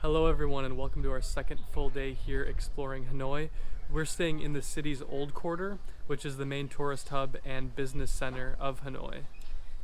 Hello everyone and welcome to our second full day here exploring Hanoi. We're staying in the city's Old Quarter, which is the main tourist hub and business center of Hanoi.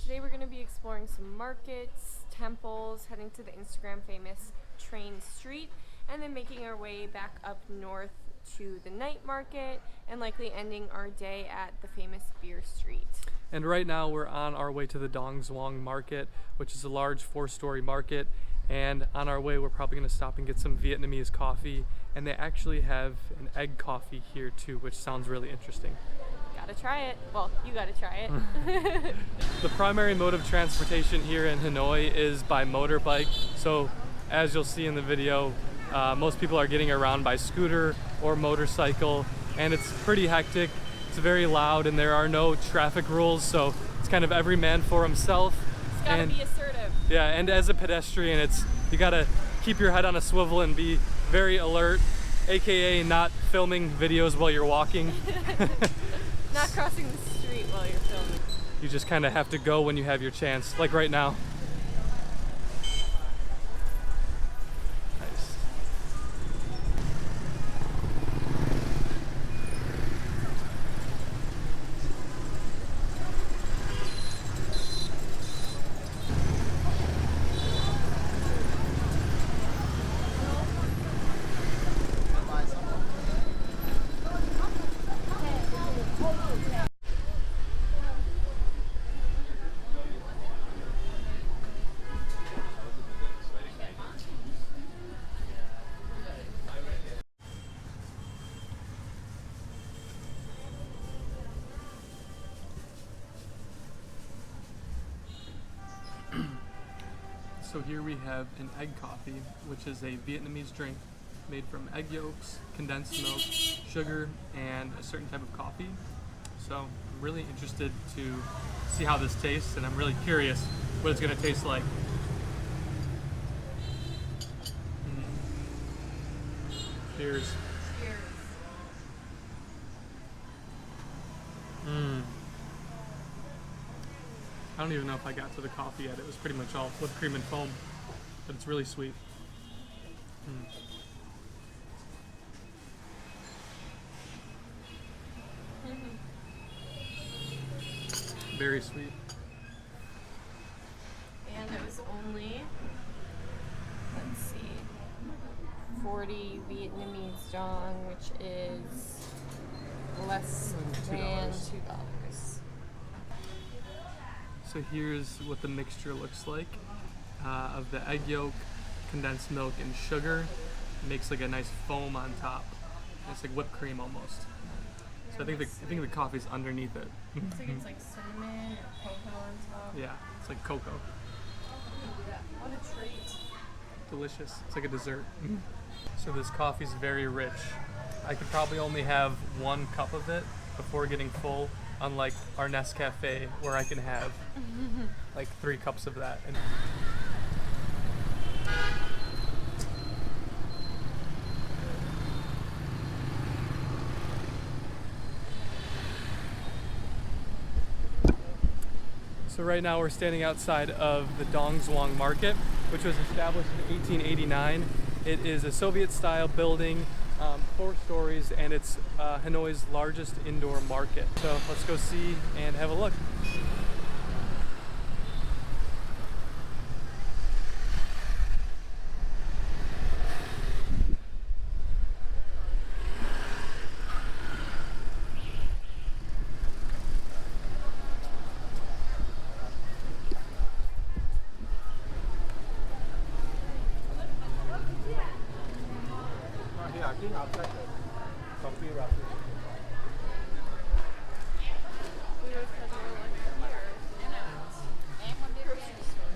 Today we're going to be exploring some markets, temples, heading to the Instagram famous train street, and then making our way back up north to the night market and likely ending our day at the famous beer street. And right now we're on our way to the Dong Duong market, which is a large 4-story market. And on our way, we're probably going to stop and get some Vietnamese coffee. And they actually have an egg coffee here too, which sounds really interesting. Gotta try it. Well, you gotta try it. The primary mode of transportation here in Hanoi is by motorbike. So as you'll see in the video, most people are getting around by scooter or motorcycle. And it's pretty hectic. It's very loud and there are no traffic rules. So it's kind of every man for himself. It's gotta be assertive. Yeah, and as a pedestrian, you gotta keep your head on a swivel and be very alert, aka not filming videos while you're walking. Not crossing the street while you're filming. You just kind of have to go when you have your chance, like right now. Nice. So here we have an egg coffee, which is a Vietnamese drink made from egg yolks, condensed milk, sugar, and a certain type of coffee. So I'm really interested to see how this tastes, and I'm really curious what it's going to taste like. Cheers. Cheers. I don't even know if I got to the coffee yet. It was pretty much all whipped cream and foam, but it's really sweet. Very sweet. And it was only, let's see, 40 Vietnamese dong, which is less than $2. So here's what the mixture looks like of the egg yolk, condensed milk, and sugar. It makes like a nice foam on top. It's like whipped cream almost. So I think the coffee's underneath it. It's like cinnamon or cocoa on top. Yeah, it's like cocoa. What a treat. Delicious. It's like a dessert. So this coffee's very rich. I could probably only have 1 cup of it before getting full, unlike our Nescafe where I can have like 3 cups of that. So right now we're standing outside of the Dong Duong market, which was established in 1889. It is a Soviet-style building, 4 stories, and it's Hanoi's largest indoor market. So let's go see and have a look.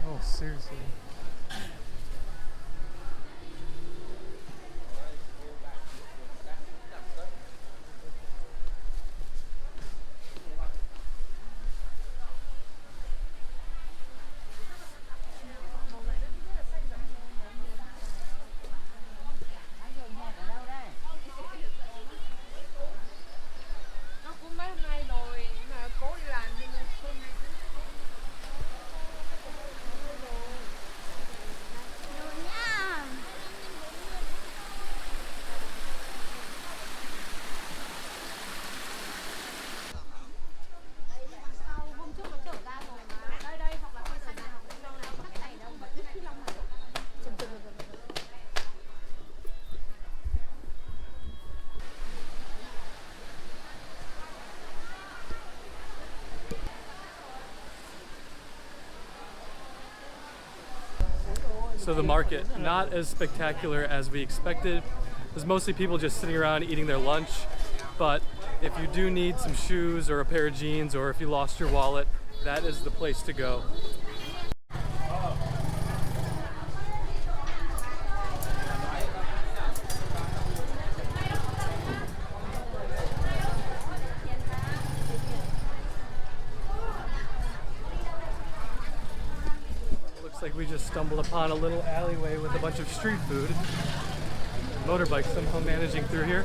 Oh, seriously. So the market, not as spectacular as we expected. There's mostly people just sitting around eating their lunch. But if you do need some shoes or a pair of jeans, or if you lost your wallet, that is the place to go. Like we just stumbled upon a little alleyway with a bunch of street food. Motorbikes somehow managing through here.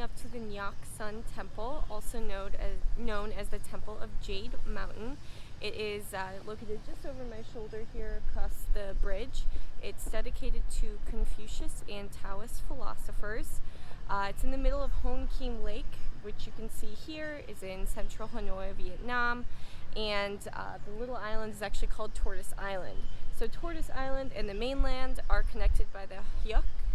Up to the Ngoc Son Temple, also known as the Temple of Jade Mountain. It is located just over my shoulder here across the bridge. It's dedicated to Confucius and Taoist philosophers. It's in the middle of Hon Kim Lake, which you can see here is in central Hanoi, Vietnam. And the little island is actually called Tortoise Island. So Tortoise Island and the mainland are connected by the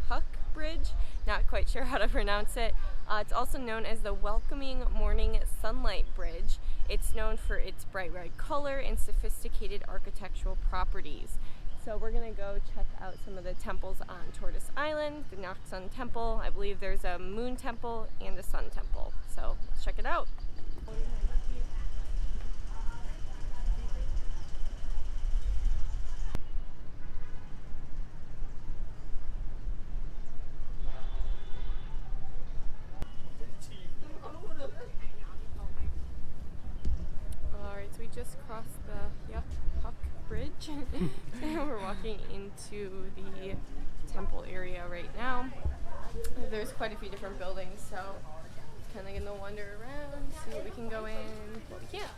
Huck Bridge. Not quite sure how to pronounce it. It's also known as the Welcoming Morning Sunlight Bridge. It's known for its bright red color and sophisticated architectural properties. So we're gonna go check out some of the temples on Tortoise Island, the Ngoc Son Temple. I believe there's a moon temple and a sun temple. So let's check it out. Just crossed the Huck Bridge and we're walking into the temple area right now. There's quite a few different buildings, so kind of gonna wander around, see what we can go in, what we can't.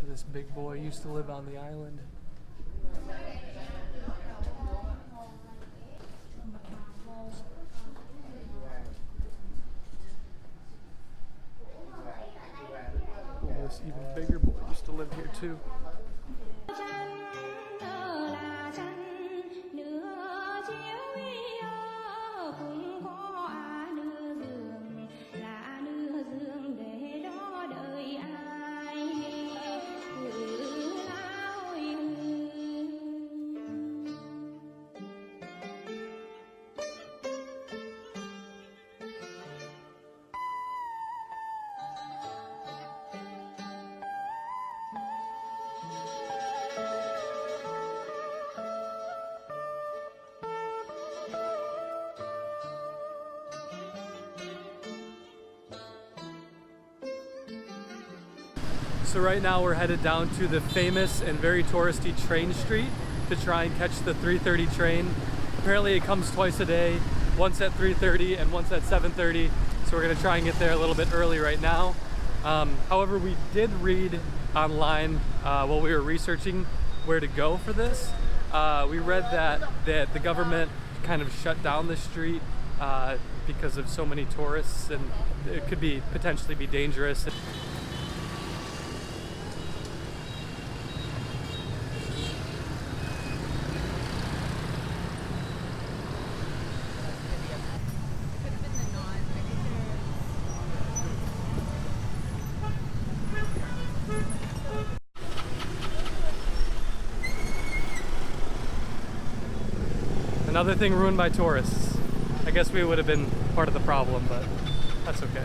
This big boy used to live on the island. Oh, this even bigger boy used to live here too. So right now we're headed down to the famous and very touristy train street to try and catch the 3:30 train. Apparently it comes twice a day, once at 3:30 and once at 7:30. So we're gonna try and get there a little bit early right now. However, we did read online while we were researching where to go for this. We read that the government kind of shut down the street because of so many tourists, and it could potentially be dangerous. Another thing ruined by tourists. I guess we would have been part of the problem, but that's okay.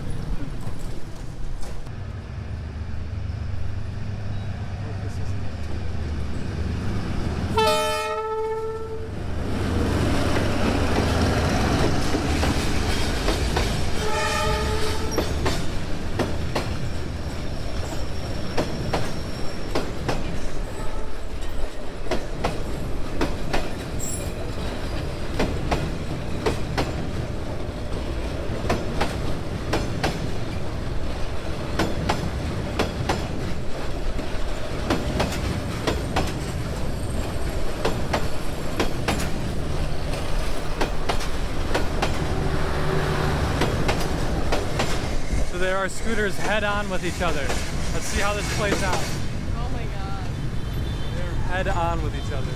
There are scooters head on with each other. Let's see how this plays out. Oh my god. They're head on with each other.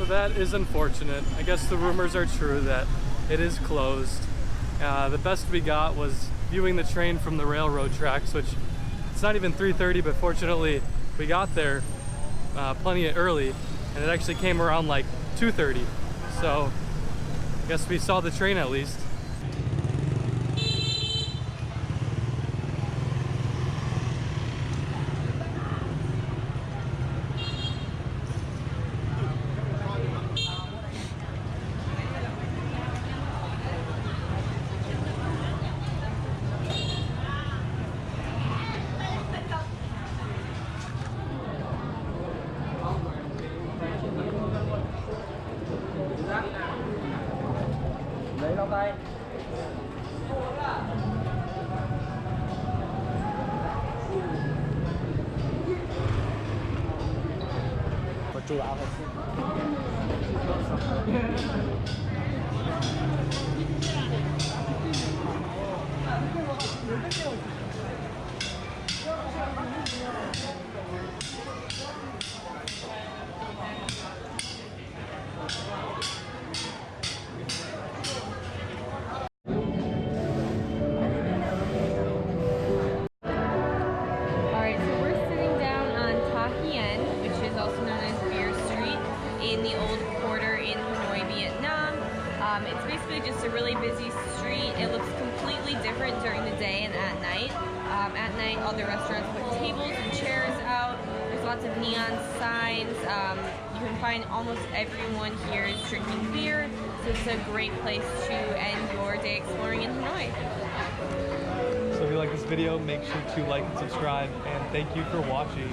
That is unfortunate. I guess the rumors are true that it is closed. The best we got was viewing the train from the railroad tracks, which it's not even 3:30, but fortunately we got there plenty early, and it actually came around like 2:30. So I guess we saw the train at least. in the old quarter in Hanoi, Vietnam. It's basically just a really busy street. It looks completely different during the day and at night. At night, all the restaurants put tables and chairs out. There's lots of neon signs. You can find almost everyone here is drinking beer, so it's a great place to end your day exploring in Hanoi. So if you like this video, make sure to like and subscribe, and thank you for watching.